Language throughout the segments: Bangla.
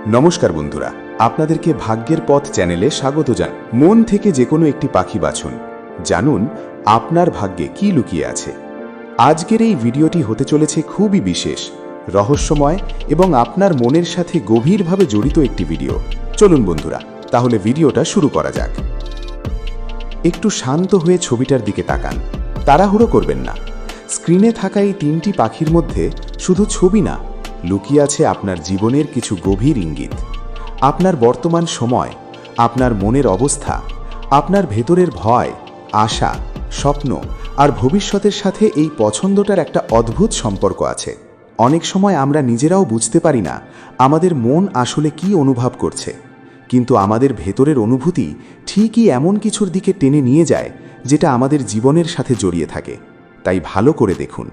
নমস্কার বন্ধুরা, আপনাদেরকে ভাগ্যের পথ চ্যানেলে স্বাগত জানাই। মন থেকে যে কোনো একটি পাখি বাছুন, জানুন আপনার ভাগ্যে কি লুকিয়ে আছে। আজকের এই ভিডিওটি হতে চলেছে খুবই বিশেষ, রহস্যময় এবং আপনার মনের সাথে গভীরভাবে জড়িত একটি ভিডিও। চলুন বন্ধুরা, তাহলে ভিডিওটা শুরু করা যাক। একটু শান্ত হয়ে ছবিটার দিকে তাকান, তাড়াহুড়ো করবেন না। স্ক্রিনে থাকা এই তিনটি পাখির মধ্যে শুধু ছবি না, লুকিয়ে আছে আপনার জীবনের কিছু গভীর ইঙ্গিত। আপনার বর্তমান সময়, আপনার মনের অবস্থা, আপনার ভেতরের ভয়, আশা, স্বপ্ন আর ভবিষ্যতের সাথে এই পছন্দটার একটা অদ্ভুত সম্পর্ক আছে। অনেক সময় আমরা নিজেরাও বুঝতে পারি না আমাদের মন আসলে কি অনুভব করছে, কিন্তু আমাদের ভেতরের অনুভূতি ঠিকই এমন কিছুর দিকে টেনে নিয়ে যায় যেটা আমাদের জীবনের সাথে জড়িয়ে থাকে। তাই ভালো করে দেখুন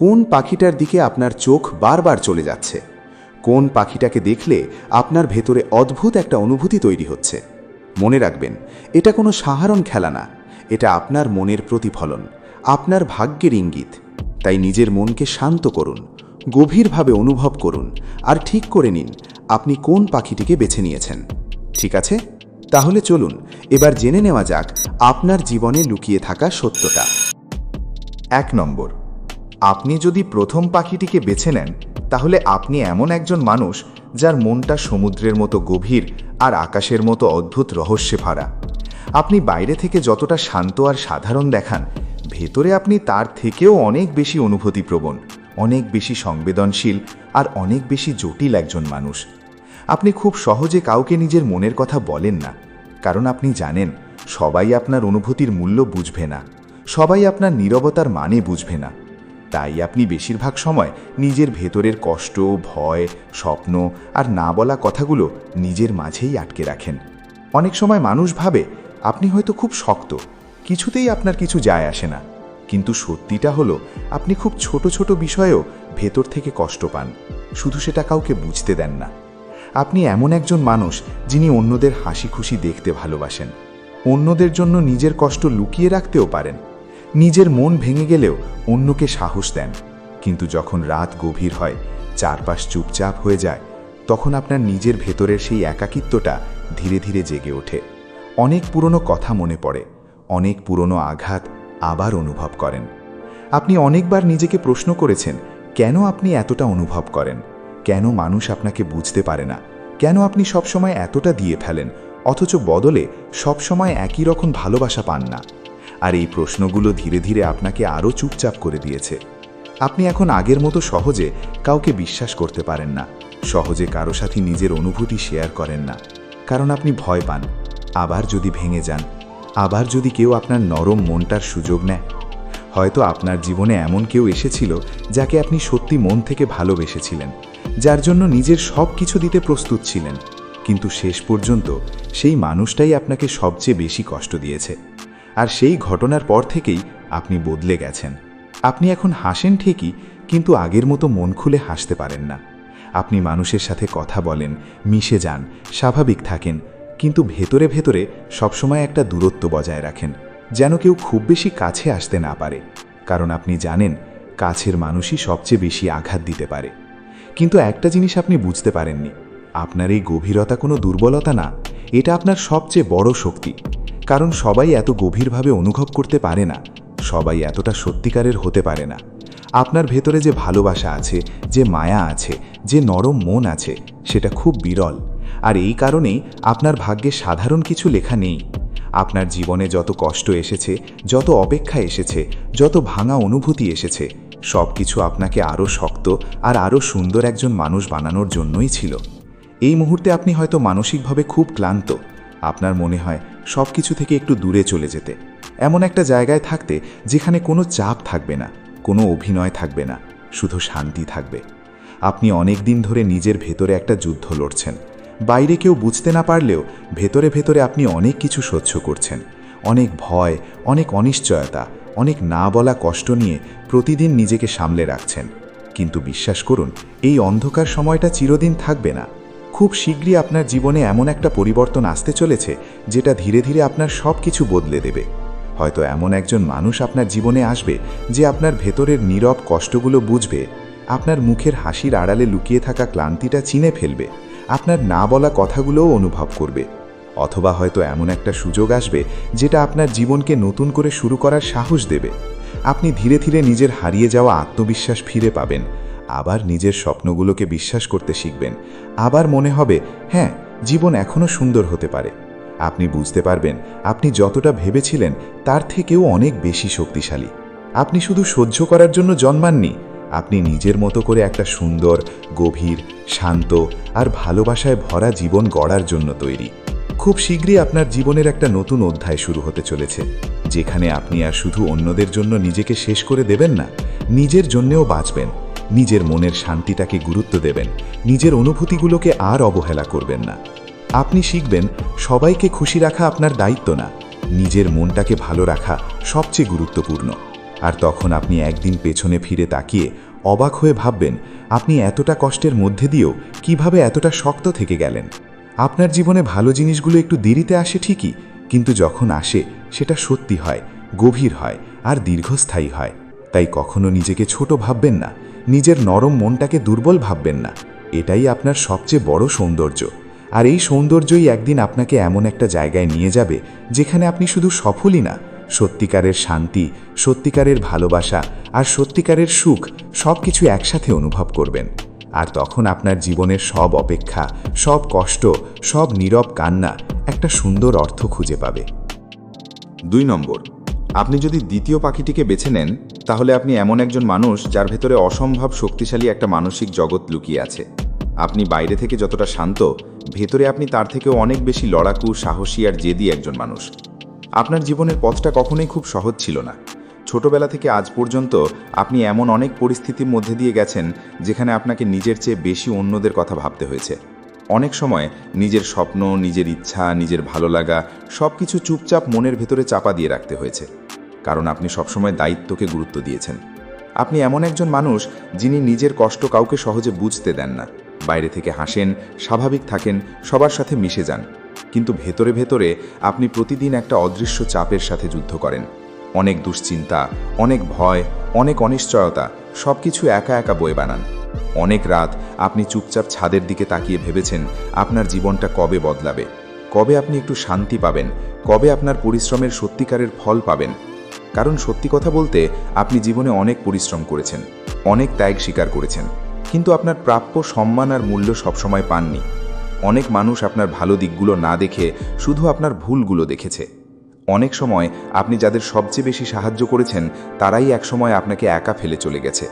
কোন পাখিটার দিকে আপনার চোখ বারবার চলে যাচ্ছে, কোন পাখিটাকে দেখলে আপনার ভেতরে অদ্ভুত একটা অনুভূতি তৈরি হচ্ছে। মনে রাখবেন, এটা কোনো সাধারণ খেলা না, এটা আপনার মনের প্রতিফলন, আপনার ভাগ্যের ইঙ্গিত। তাই নিজের মনকে শান্ত করুন, গভীরভাবে অনুভব করুন আর ঠিক করে নিন আপনি কোন পাখিটিকে বেছে নিয়েছেন। ঠিক আছে, তাহলে চলুন এবার জেনে নেওয়া যাক আপনার জীবনে লুকিয়ে থাকা সত্যটা। 1 নম্বর, আপনি যদি প্রথম পাখিটিকে বেছে নেন, তাহলে আপনি এমন একজন মানুষ যার মনটা সমুদ্রের মতো গভীর আর আকাশের মতো অদ্ভুত রহস্যে ভরা। আপনি বাইরে থেকে যতটা শান্ত আর সাধারণ দেখান, ভেতরে আপনি তার থেকেও অনেক বেশি অনুভূতিপ্রবণ, অনেক বেশি সংবেদনশীল আর অনেক বেশি জটিল একজন মানুষ। আপনি খুব সহজে কাউকে নিজের মনের কথা বলেন না, কারণ আপনি জানেন সবাই আপনার অনুভূতির মূল্য বুঝবে না, সবাই আপনার নীরবতার মানে বুঝবে না। তাই আপনি বেশিরভাগ সময় নিজের ভেতরের কষ্ট, ভয়, স্বপ্ন আর না বলা কথাগুলো নিজের মাঝেই আটকে রাখেন। অনেক সময় মানুষ ভাবে আপনি হয়তো খুব শক্ত, কিছুতেই আপনার কিছু যায় আসে না, কিন্তু সত্যিটা হলো আপনি খুব ছোট ছোট বিষয়েও ভেতর থেকে কষ্ট পান, শুধু সেটা কাউকে বুঝতে দেন না। আপনি এমন একজন মানুষ যিনি অন্যদের হাসি খুশি দেখতে ভালোবাসেন, অন্যদের জন্য নিজের কষ্ট লুকিয়ে রাখতেও পারেন, নিজের মন ভেঙে গেলেও অন্যকে সাহস দেন। কিন্তু যখন রাত গভীর হয়, চারপাশ চুপচাপ হয়ে যায়, তখন আপনার নিজের ভেতরের সেই একাকিত্বটা ধীরে ধীরে জেগে ওঠে। অনেক পুরনো কথা মনে পড়ে, অনেক পুরনো আঘাত আবার অনুভব করেন। আপনি অনেকবার নিজেকে প্রশ্ন করেছেন, কেন আপনি এতটা অনুভব করেন, কেন মানুষ আপনাকে বুঝতে পারে না, কেন আপনি সবসময় এতটা দিয়ে ফেলেন অথচ বদলে সবসময় একই রকম ভালোবাসা পান না। আর এই প্রশ্নগুলো ধীরে ধীরে আপনাকে আরও চুপচাপ করে দিয়েছে। আপনি এখন আগের মতো সহজে কাউকে বিশ্বাস করতে পারেন না, সহজে কারো সাথে নিজের অনুভূতি শেয়ার করেন না, কারণ আপনি ভয় পান আবার যদি ভেঙে যান, আবার যদি কেউ আপনার নরম মনটার সুযোগ নেয়। হয়তো আপনার জীবনে এমন কেউ এসেছিল যাকে আপনি সত্যি মন থেকে ভালোবেসেছিলেন, যার জন্য নিজের সব কিছু দিতে প্রস্তুত ছিলেন, কিন্তু শেষ পর্যন্ত সেই মানুষটাই আপনাকে সবচেয়ে বেশি কষ্ট দিয়েছে। আর সেই ঘটনার পর থেকেই আপনি বদলে গেছেন। আপনি এখন হাসেন ঠিকই, কিন্তু আগের মতো মন খুলে হাসতে পারেন না। আপনি মানুষের সাথে কথা বলেন, মিশে যান, স্বাভাবিক থাকেন, কিন্তু ভেতরে ভেতরে সবসময় একটা দূরত্ব বজায় রাখেন, যেন কেউ খুব বেশি কাছে আসতে না পারে, কারণ আপনি জানেন কাছের মানুষই সবচেয়ে বেশি আঘাত দিতে পারে। কিন্তু একটা জিনিস আপনি বুঝতে পারেননি, আপনার এই গভীরতা কোনো দুর্বলতা না, এটা আপনার সবচেয়ে বড় শক্তি। কারণ সবাই এত গভীরভাবে অনুভব করতে পারে না, সবাই এতটা সত্যিকারের হতে পারে না। আপনার ভেতরে যে ভালোবাসা আছে, যে মায়া আছে, যে নরম মন আছে, সেটা খুব বিরল। আর এই কারণেই আপনার ভাগ্যে সাধারণ কিছু লেখা নেই। আপনার জীবনে যত কষ্ট এসেছে, যত অপেক্ষা এসেছে, যত ভাঙা অনুভূতি এসেছে, সব কিছু আপনাকে আরও শক্ত আর আরও সুন্দর একজন মানুষ বানানোর জন্যই ছিল। এই মুহূর্তে আপনি হয়তো মানসিকভাবে খুব ক্লান্ত, আপনার মনে হয় সব কিছু থেকে একটু দূরে চলে যেতে, এমন একটা জায়গায় থাকতে যেখানে কোনো চাপ থাকবে না, কোনো অভিনয় থাকবে না, শুধু শান্তি থাকবে। আপনি অনেক দিন ধরে নিজের ভেতরে একটা যুদ্ধ লড়ছেন, বাইরে কেউ বুঝতে না পারলেও ভেতরে ভেতরে আপনি অনেক কিছু সহ্য করছেন, অনেক ভয়, অনেক অনিশ্চয়তা, অনেক না বলা কষ্ট নিয়ে প্রতিদিন নিজেকে সামলে রাখছেন। কিন্তু বিশ্বাস করুন, এই অন্ধকার সময়টা চিরদিন থাকবে না। খুব শীঘ্রই আপনার জীবনে এমন একটা পরিবর্তন আসতে চলেছে যেটা ধীরে ধীরে আপনার সব কিছু বদলে দেবে। হয়তো এমন একজন মানুষ আপনার জীবনে আসবে যে আপনার ভেতরের নীরব কষ্টগুলো বুঝবে, আপনার মুখের হাসির আড়ালে লুকিয়ে থাকা ক্লান্তিটা চিনে ফেলবে আপনার না বলা কথাগুলোও অনুভব করবে। অথবা হয়তো এমন একটা সুযোগ আসবে যেটা আপনার জীবনকে নতুন করে শুরু করার সাহস দেবে। আপনি ধীরে ধীরে নিজের হারিয়ে যাওয়া আত্মবিশ্বাস ফিরে পাবেন, আবার নিজের স্বপ্নগুলোকে বিশ্বাস করতে শিখবেন। আবার মনে হবে, হ্যাঁ, জীবন এখনও সুন্দর হতে পারে। আপনি বুঝতে পারবেন আপনি যতটা ভেবেছিলেন তার থেকেও অনেক বেশি শক্তিশালী। আপনি শুধু সহ্য করার জন্য জন্মাননি, আপনি নিজের মতো করে একটা সুন্দর, গভীর, শান্ত আর ভালোবাসায় ভরা জীবন গড়ার জন্য তৈরি। খুব শীঘ্রই আপনার জীবনের একটা নতুন অধ্যায় শুরু হতে চলেছে, যেখানে আপনি আর শুধু অন্যদের জন্য নিজেকে শেষ করে দেবেন না, নিজের জন্যেও বাঁচবেন। নিজের মনের শান্তিটাকে গুরুত্ব দেবেন, নিজের অনুভূতিগুলোকে আর অবহেলা করবেন না। আপনি শিখবেন সবাইকে খুশি রাখা আপনার দায়িত্ব না, নিজের মনটাকে ভালো রাখা সবচেয়ে গুরুত্বপূর্ণ। আর তখন আপনি একদিন পেছনে ফিরে তাকিয়ে অবাক হয়ে ভাববেন আপনি এতটা কষ্টের মধ্যে দিয়েও কিভাবে এতটা শক্ত থেকে গেলেন। আপনার জীবনে ভালো জিনিসগুলো একটু দেরিতে আসে ঠিকই, কিন্তু যখন আসে সেটা সত্যি হয়, গভীর হয় আর দীর্ঘস্থায়ী হয়। তাই কখনো নিজেকে ছোট ভাববেন না, নিজের নরম মনটাকে দুর্বল ভাববেন না। এটাই আপনার সবচেয়ে বড় সৌন্দর্য। আর এই সৌন্দর্যই একদিন আপনাকে এমন একটা জায়গায় নিয়ে যাবে যেখানে আপনি শুধু সফলই না, সত্যিকারের শান্তি, সত্যিকারের ভালোবাসা আর সত্যিকারের সুখ সব কিছু একসাথে অনুভব করবেন। আর তখন আপনার জীবনের সব অপেক্ষা, সব কষ্ট, সব নীরব কান্না একটা সুন্দর অর্থ খুঁজে পাবে। 2 নম্বর, আপনি যদি দ্বিতীয় পাখিটিকে বেছে নেন, তাহলে আপনি এমন একজন মানুষ যার ভেতরে অসম্ভব শক্তিশালী একটা মানসিক জগৎ লুকিয়ে আছে। আপনি বাইরে থেকে যতটা শান্ত, ভেতরে আপনি তার থেকেও অনেক বেশি লড়াকু, সাহসী আর জেদি একজন মানুষ। আপনার জীবনের পথটা কখনোই খুব সহজ ছিল না। ছোটবেলা থেকে আজ পর্যন্ত আপনি এমন অনেক পরিস্থিতির মধ্যে দিয়ে গেছেন যেখানে আপনাকে নিজের চেয়ে বেশি অন্যদের কথা ভাবতে হয়েছে। অনেক সময় নিজের স্বপ্ন, নিজের ইচ্ছা, নিজের ভালো লাগা সব কিছু চুপচাপ মনের ভেতরে চাপা দিয়ে রাখতে হয়েছে, কারণ আপনি সবসময় দায়িত্বকে গুরুত্ব দিয়েছেন। আপনি এমন একজন মানুষ যিনি নিজের কষ্ট কাউকে সহজে বুঝতে দেন না। বাইরে থেকে হাসেন, স্বাভাবিক থাকেন, সবার সাথে মিশে যান, কিন্তু ভেতরে ভেতরে আপনি প্রতিদিন একটা অদৃশ্য চাপের সাথে যুদ্ধ করেন। অনেক দুশ্চিন্তা, অনেক ভয়, অনেক অনিশ্চয়তা সব কিছু একা একা বয়ে বানান। অনেক রাত আপনি চুপচাপ ছাদের দিকে তাকিয়ে ভেবেছেন আপনার জীবনটা কবে বদলাবে, কবে আপনি একটু শান্তি পাবেন, কবে আপনার পরিশ্রমের সত্যিকারের ফল পাবেন। কারণ সত্যি কথা বলতে আপনি জীবনে অনেক পরিশ্রম করেছেন, অনেক ত্যাগ স্বীকার করেছেন, কিন্তু আপনার প্রাপ্য সম্মান আর মূল্য সবসময় পাননি। অনেক মানুষ আপনার ভালো দিকগুলো না দেখে শুধু আপনার ভুলগুলো দেখেছে। অনেক সময় আপনি যাদের সবচেয়ে বেশি সাহায্য করেছেন তারাই একসময় আপনাকে একা ফেলে চলে গেছে।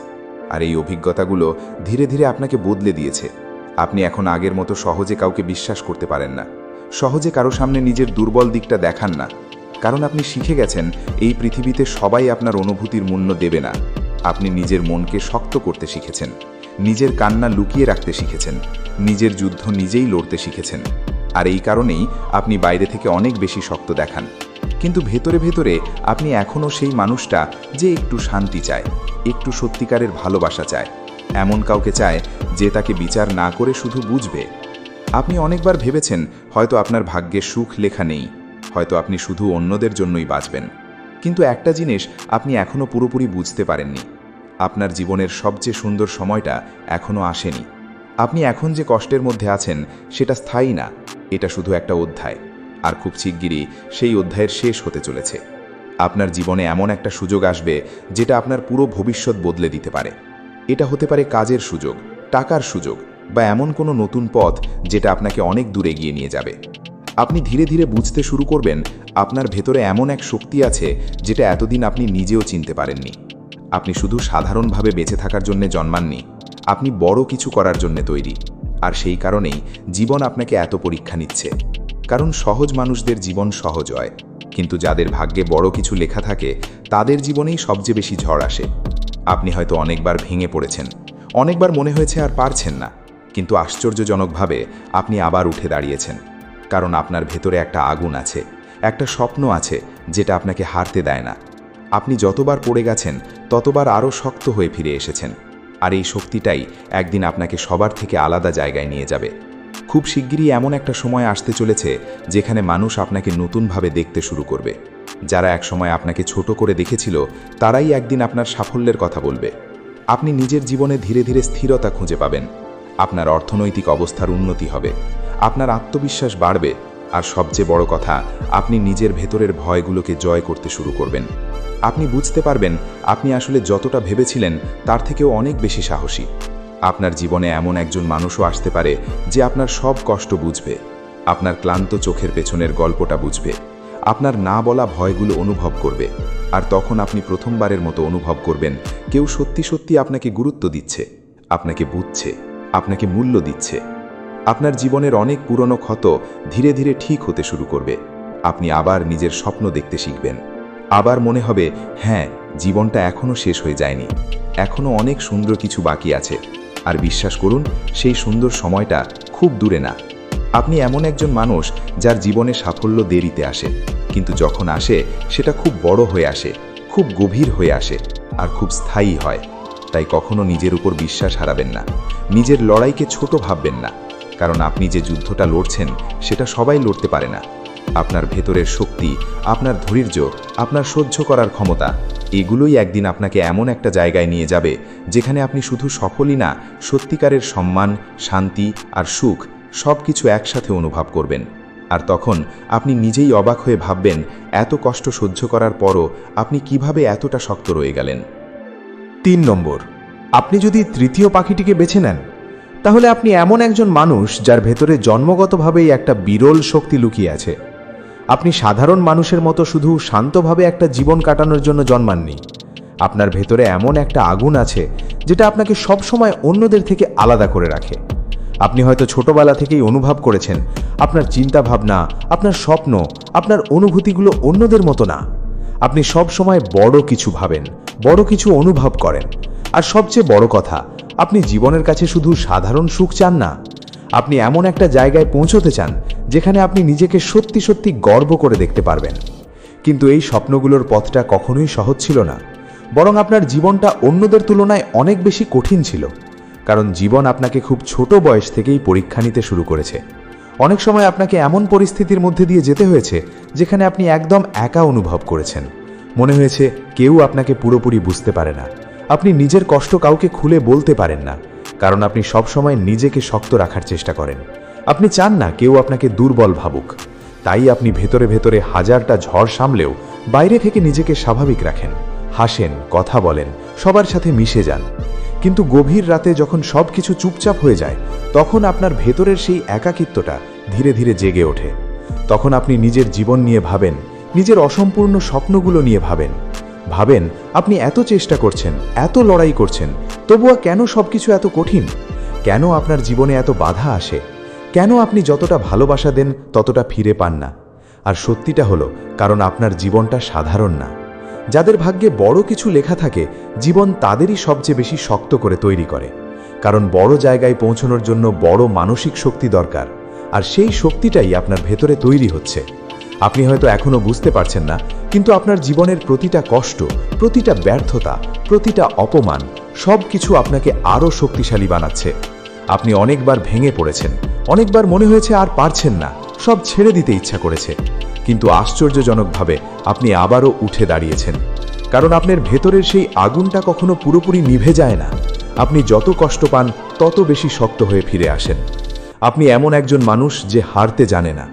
আর এই অভিজ্ঞতাগুলো ধীরে ধীরে আপনাকে বদলে দিয়েছে। আপনি এখন আগের মতো সহজে কাউকে বিশ্বাস করতে পারেন না, সহজে কারো সামনে নিজের দুর্বল দিকটা দেখান না, কারণ আপনি শিখে গেছেন এই পৃথিবীতে সবাই আপনার অনুভূতির মূল্য দেবে না। আপনি নিজের মনকে শক্ত করতে শিখেছেন, নিজের কান্না লুকিয়ে রাখতে শিখেছেন, নিজের যুদ্ধ নিজেই লড়তে শিখেছেন। আর এই কারণেই আপনি বাইরে থেকে অনেক বেশি শক্ত দেখান, কিন্তু ভেতরে ভেতরে আপনি এখনও সেই মানুষটা যে একটু শান্তি চায়, একটু সত্যিকারের ভালোবাসা চায়, এমন কাউকে চায় যে তাকে বিচার না করে শুধু বুঝবে। আপনি অনেকবার ভেবেছেন হয়তো আপনার ভাগ্যে সুখ লেখা নেই, হয়তো আপনি শুধু অন্যদের জন্যই বাঁচবেন, কিন্তু একটা জিনিস আপনি এখনও পুরোপুরি বুঝতে পারেননি, আপনার জীবনের সবচেয়ে সুন্দর সময়টা এখনও আসেনি। আপনি এখন যে কষ্টের মধ্যে আছেন সেটা স্থায়ী না, এটা শুধু একটা অধ্যায়, আর খুব শিগগিরই সেই অধ্যায়ের শেষ হতে চলেছে। আপনার জীবনে এমন একটা সুযোগ আসবে যেটা আপনার পুরো ভবিষ্যৎ বদলে দিতে পারে। এটা হতে পারে কাজের সুযোগ, টাকার সুযোগ, বা এমন কোনো নতুন পথ যেটা আপনাকে অনেক দূর এগিয়ে নিয়ে যাবে। আপনি ধীরে ধীরে বুঝতে শুরু করবেন আপনার ভেতরে এমন এক শক্তি আছে যেটা এতদিন আপনি নিজেও চিনতে পারেননি। আপনি শুধু সাধারণভাবে বেঁচে থাকার জন্য জন্মাননি, আপনি বড় কিছু করার জন্য তৈরি। আর সেই কারণেই জীবন আপনাকে এত পরীক্ষা নিচ্ছে। কারণ সহজ মানুষদের জীবন সহজ হয়, কিন্তু যাদের ভাগ্যে বড় কিছু লেখা থাকে তাদের জীবনেই সবচেয়ে বেশি ঝড় আসে। আপনি হয়তো অনেকবার ভেঙে পড়েছেন, অনেকবার মনে হয়েছে আর পারছেন না, কিন্তু আশ্চর্যজনকভাবে আপনি আবার উঠে দাঁড়িয়েছেন। কারণ আপনার ভেতরে একটা আগুন আছে, একটা স্বপ্ন আছে যেটা আপনাকে হারতে দেয় না। আপনি যতবার পড়ে গেছেন ততবার আরও শক্ত হয়ে ফিরে এসেছেন, আর এই শক্তিটাই একদিন আপনাকে সবার থেকে আলাদা জায়গায় নিয়ে যাবে। খুব শিগগিরই এমন একটা সময় আসতে চলেছে যেখানে মানুষ আপনাকে নতুনভাবে দেখতে শুরু করবে। যারা একসময় আপনাকে ছোট করে দেখেছিল তারাই একদিন আপনার সাফল্যের কথা বলবে। আপনি নিজের জীবনে ধীরে ধীরে স্থিরতা খুঁজে পাবেন। আপনার অর্থনৈতিক অবস্থার উন্নতি হবে, আপনার আত্মবিশ্বাস বাড়বে, আর সবচেয়ে বড় কথা, আপনি নিজের ভেতরের ভয়গুলোকে জয় করতে শুরু করবেন। আপনি বুঝতে পারবেন আপনি আসলে যতটা ভেবেছিলেন তার থেকেও অনেক বেশি সাহসী। আপনার জীবনে এমন একজন মানুষও আসতে পারে যে আপনার সব কষ্ট বুঝবে, আপনার ক্লান্ত চোখের পেছনের গল্পটা বুঝবে, আপনার না বলা ভয়গুলো অনুভব করবে। আর তখন আপনি প্রথমবারের মতো অনুভব করবেন কেউ সত্যি সত্যি আপনাকে গুরুত্ব দিচ্ছে, আপনাকে বুঝছে, আপনাকে মূল্য দিচ্ছে। আপনার জীবনের অনেক পুরনো ক্ষত ধীরে ধীরে ঠিক হতে শুরু করবে। আপনি আবার নিজের স্বপ্ন দেখতে শিখবেন। আবার মনে হবে, হ্যাঁ, জীবনটা এখনও শেষ হয়ে যায়নি, এখনও অনেক সুন্দর কিছু বাকি আছে। আর বিশ্বাস করুন, সেই সুন্দর সময়টা খুব দূরে না। আপনি এমন একজন মানুষ যার জীবনে সাফল্য দেরিতে আসে, কিন্তু যখন আসে সেটা খুব বড় হয়ে আসে, খুব গভীর হয়ে আসে, আর খুব স্থায়ী হয়। তাই কখনো নিজের উপর বিশ্বাস হারাবেন না, নিজের লড়াইকে ছোট ভাববেন না, কারণ আপনি যে যুদ্ধটা লড়ছেন সেটা সবাই লড়তে পারে না। আপনার ভেতরের শক্তি, আপনার ধৈর্য, আপনার সহ্য করার ক্ষমতা, এগুলোই একদিন আপনাকে এমন একটা জায়গায় নিয়ে যাবে যেখানে আপনি শুধু সফলই না, সত্যিকারের সম্মান, শান্তি আর সুখ সব কিছু একসাথে অনুভব করবেন। আর তখন আপনি নিজেই অবাক হয়ে ভাববেন, এত কষ্ট সহ্য করার পরও আপনি কিভাবে এতটা শক্ত রয়ে গেলেন। 3 নম্বর, আপনি যদি তৃতীয় পাখিটিকে বেছে নেন, তাহলে আপনি এমন একজন মানুষ যার ভেতরে জন্মগতভাবেই একটা বিরল শক্তি লুকিয়ে আছে। আপনি সাধারণ মানুষের মতো শুধু শান্তভাবে একটা জীবন কাটানোর জন্য জন্মাননি। আপনার ভেতরে এমন একটা আগুন আছে যেটা আপনাকে সবসময় অন্যদের থেকে আলাদা করে রাখে। আপনি হয়তো ছোটবেলা থেকেই অনুভব করেছেন আপনার চিন্তা ভাবনা, আপনার স্বপ্ন, আপনার অনুভূতিগুলো অন্যদের মতো না। আপনি সব সময় বড় কিছু ভাবেন, বড় কিছু অনুভব করেন। আর সবচেয়ে বড় কথা, আপনি জীবনের কাছে শুধু সাধারণ সুখ চান না, আপনি এমন একটা জায়গায় পৌঁছতে চান যেখানে আপনি নিজেকে সত্যি সত্যি গর্ব করে দেখতে পারবেন। কিন্তু এই স্বপ্নগুলোর পথটা কখনোই সহজ ছিল না, বরং আপনার জীবনটা অন্যদের তুলনায় অনেক বেশি কঠিন ছিল। কারণ জীবন আপনাকে খুব ছোট বয়স থেকেই পরীক্ষা নিতে শুরু করেছে। অনেক সময় আপনাকে এমন পরিস্থিতির মধ্যে দিয়ে যেতে হয়েছে যেখানে আপনি একদম একা অনুভব করেছেন। মনে হয়েছে কেউ আপনাকে পুরোপুরি বুঝতে পারে না, আপনি নিজের কষ্ট কাউকে খুলে বলতে পারেন না, কারণ আপনি সবসময় নিজেকে শক্ত রাখার চেষ্টা করেন। আপনি চান না কেউ আপনাকে দুর্বল ভাবুক। তাই আপনি ভেতরে ভেতরে হাজারটা ঝড় সামলেও বাইরে থেকে নিজেকে স্বাভাবিক রাখেন, হাসেন, কথা বলেন, সবার সাথে মিশে যান। কিন্তু গভীর রাতে যখন সব কিছু চুপচাপ হয়ে যায়, তখন আপনার ভেতরের সেই একাকিত্বটা ধীরে ধীরে জেগে ওঠে। তখন আপনি নিজের জীবন নিয়ে ভাবেন, নিজের অসম্পূর্ণ স্বপ্নগুলো নিয়ে ভাবেন আপনি এত চেষ্টা করছেন, এত লড়াই করছেন, তবুও কেন সবকিছু এত কঠিন? কেন আপনার জীবনে এত বাধা আসে? কেন আপনি যতটা ভালোবাসা দেন ততটা ফিরে পান না? আর সত্যিটা হলো, কারণ আপনার জীবনটা সাধারণ না। যাদের ভাগ্যে বড় কিছু লেখা থাকে, জীবন তাদেরই সবচেয়ে বেশি শক্ত করে তৈরি করে। কারণ বড় জায়গায় পৌঁছানোর জন্য বড় মানসিক শক্তি দরকার, আর সেই শক্তিটাই আপনার ভেতরে তৈরি হচ্ছে। আপনি হয়তো এখনো বুঝতে পারছেন না, কিন্তু আপনার জীবনের প্রতিটা কষ্ট, প্রতিটা ব্যর্থতা, প্রতিটা অপমান সব কিছু আপনাকে আরও শক্তিশালী বানাচ্ছে। আপনি অনেকবার ভেঙে পড়েছেন, অনেকবার মনে হয়েছে আর পারছেন না, সব ছেড়ে দিতে ইচ্ছা করেছে। কিন্তু আশ্চর্যজনকভাবে আপনি আবারও উঠে দাঁড়িয়েছেন, কারণ আপনার ভেতরের সেই আগুনটা কখনো পুরোপুরি নিভে যায় না। আপনি যত কষ্ট পান তত বেশি শক্ত হয়ে ফিরে আসেন। আপনি এমন একজন মানুষ যে হারতে জানে না,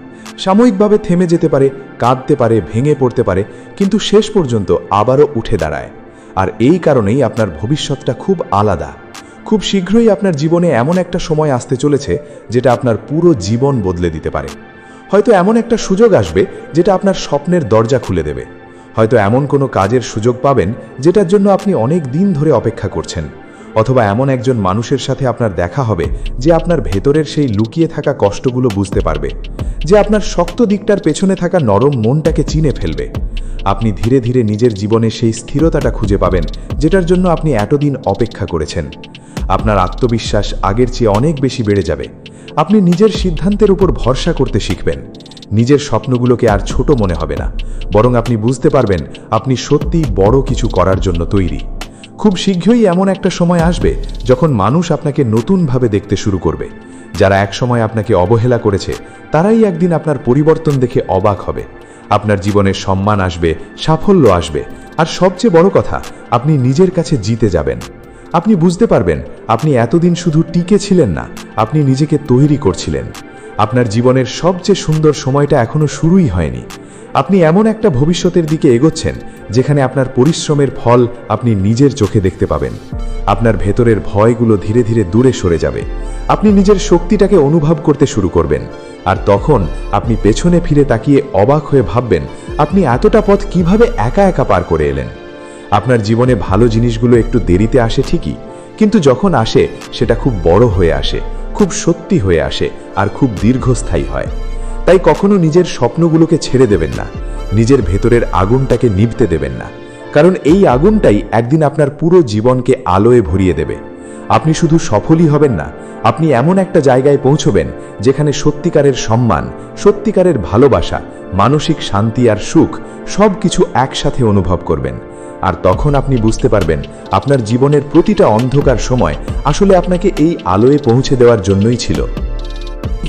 সাময়িকভাবে থেমে যেতে পারে, কাঁদতে পারে, ভেঙে পড়তে পারে, কিন্তু শেষ পর্যন্ত আবারও উঠে দাঁড়ায়। আর এই কারণেই আপনার ভবিষ্যৎটা খুব আলাদা। খুব শীঘ্রই আপনার জীবনে এমন একটা সময় আসতে চলেছে যেটা আপনার পুরো জীবন বদলে দিতে পারে। হয়তো এমন একটা সুযোগ আসবে যেটা আপনার স্বপ্নের দরজা খুলে দেবে। হয়তো এমন কোনো কাজের সুযোগ পাবেন যেটার জন্য আপনি অনেক দিন ধরে অপেক্ষা করছেন। অথবা এমন একজন মানুষের সাথে আপনার দেখা হবে যে আপনার ভেতরের সেই লুকিয়ে থাকা কষ্টগুলো বুঝতে পারবে, যে আপনার শক্ত দিকটার পেছনে থাকা নরম মনটাকে চিনে ফেলবে। আপনি ধীরে ধীরে নিজের জীবনে সেই স্থিরতাটা খুঁজে পাবেন যেটার জন্য আপনি এতদিন অপেক্ষা করেছেন। আপনার আত্মবিশ্বাস আগের চেয়ে অনেক বেশি বেড়ে যাবে। আপনি নিজের সিদ্ধান্তের উপর ভরসা করতে শিখবেন। নিজের স্বপ্নগুলোকে আর ছোট মনে হবে না, বরং আপনি বুঝতে পারবেন আপনি সত্যিই বড় কিছু করার জন্য তৈরি। খুব শীঘ্রই এমন একটা সময় আসবে যখন মানুষ আপনাকে নতুনভাবে দেখতে শুরু করবে। যারা একসময় আপনাকে অবহেলা করেছে তারাই একদিন আপনার পরিবর্তন দেখে অবাক হবে। আপনার জীবনে সম্মান আসবে, সাফল্য আসবে, আর সবচেয়ে বড় কথা, আপনি নিজের কাছে জিতে যাবেন। আপনি বুঝতে পারবেন আপনি এতদিন শুধু টিকে ছিলেন না, আপনি নিজেকে তৈরি করছিলেন। আপনার জীবনের সবচেয়ে সুন্দর সময়টা এখনো শুরুই হয়নি। আপনি এমন একটা ভবিষ্যতের দিকে এগোচ্ছেন যেখানে আপনার পরিশ্রমের ফল আপনি নিজের চোখে দেখতে পাবেন। আপনার ভেতরের ভয়গুলো ধীরে ধীরে দূরে সরে যাবে। আপনি নিজের শক্তিটাকে অনুভব করতে শুরু করবেন। আর তখন আপনি পেছনে ফিরে তাকিয়ে অবাক হয়ে ভাববেন আপনি এতটা পথ কিভাবে একা একা পার করে এলেন। আপনার জীবনে ভালো জিনিসগুলো একটু দেরিতে আসে ঠিকই, কিন্তু যখন আসে সেটা খুব বড় হয়ে আসে, খুব সত্যি হয়ে আসে, আর খুব দীর্ঘস্থায়ী হয়। তাই কখনো নিজের স্বপ্নগুলোকে ছেড়ে দেবেন না, নিজের ভেতরের আগুনটাকে নিভতে দেবেন না, কারণ এই আগুনটাই একদিন আপনার পুরো জীবনকে আলোয় ভরিয়ে দেবে। আপনি শুধু সফলই হবেন না, আপনি এমন একটা জায়গায় পৌঁছবেন যেখানে সত্যিকারের সম্মান, সত্যিকারের ভালোবাসা, মানসিক শান্তি আর সুখ সব কিছু একসাথে অনুভব করবেন। আর তখন আপনি বুঝতে পারবেন আপনার জীবনের প্রতিটা অন্ধকার সময় আসলে আপনাকে এই আলোয় পৌঁছে দেওয়ার জন্যই ছিল।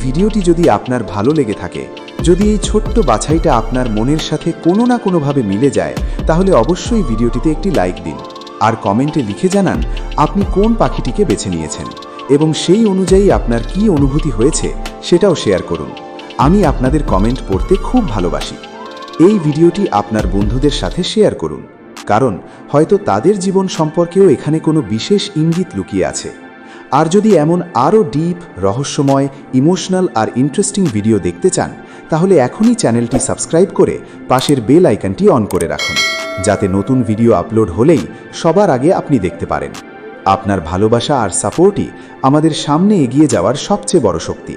ভিডিওটি যদি আপনার ভালো লেগে থাকে, যদি এই ছোট্ট বাছাইটা আপনার মনের সাথে কোনো না কোনোভাবে মিলে যায়, তাহলে অবশ্যই ভিডিওটিতে একটি লাইক দিন আর কমেন্টে লিখে জানান আপনি কোন পাখিটিকে বেছে নিয়েছেন এবং সেই অনুযায়ী আপনার কী অনুভূতি হয়েছে সেটাও শেয়ার করুন। আমি আপনাদের কমেন্ট পড়তে খুব ভালোবাসি। এই ভিডিওটি আপনার বন্ধুদের সাথে শেয়ার করুন, কারণ হয়তো তাদের জীবন সম্পর্কেও এখানে কোনো বিশেষ ইঙ্গিত লুকিয়ে আছে। আর যদি এমন আরও ডিপ, রহস্যময়, ইমোশনাল আর ইন্টারেস্টিং ভিডিও দেখতে চান, তাহলে এখনই চ্যানেলটি সাবস্ক্রাইব করে পাশের বেল আইকনটি অন করে রাখুন, যাতে নতুন ভিডিও আপলোড হলেই সবার আগে আপনি দেখতে পারেন। আপনার ভালোবাসা আর সাপোর্টই আমাদের সামনে এগিয়ে যাওয়ার সবচেয়ে বড় শক্তি।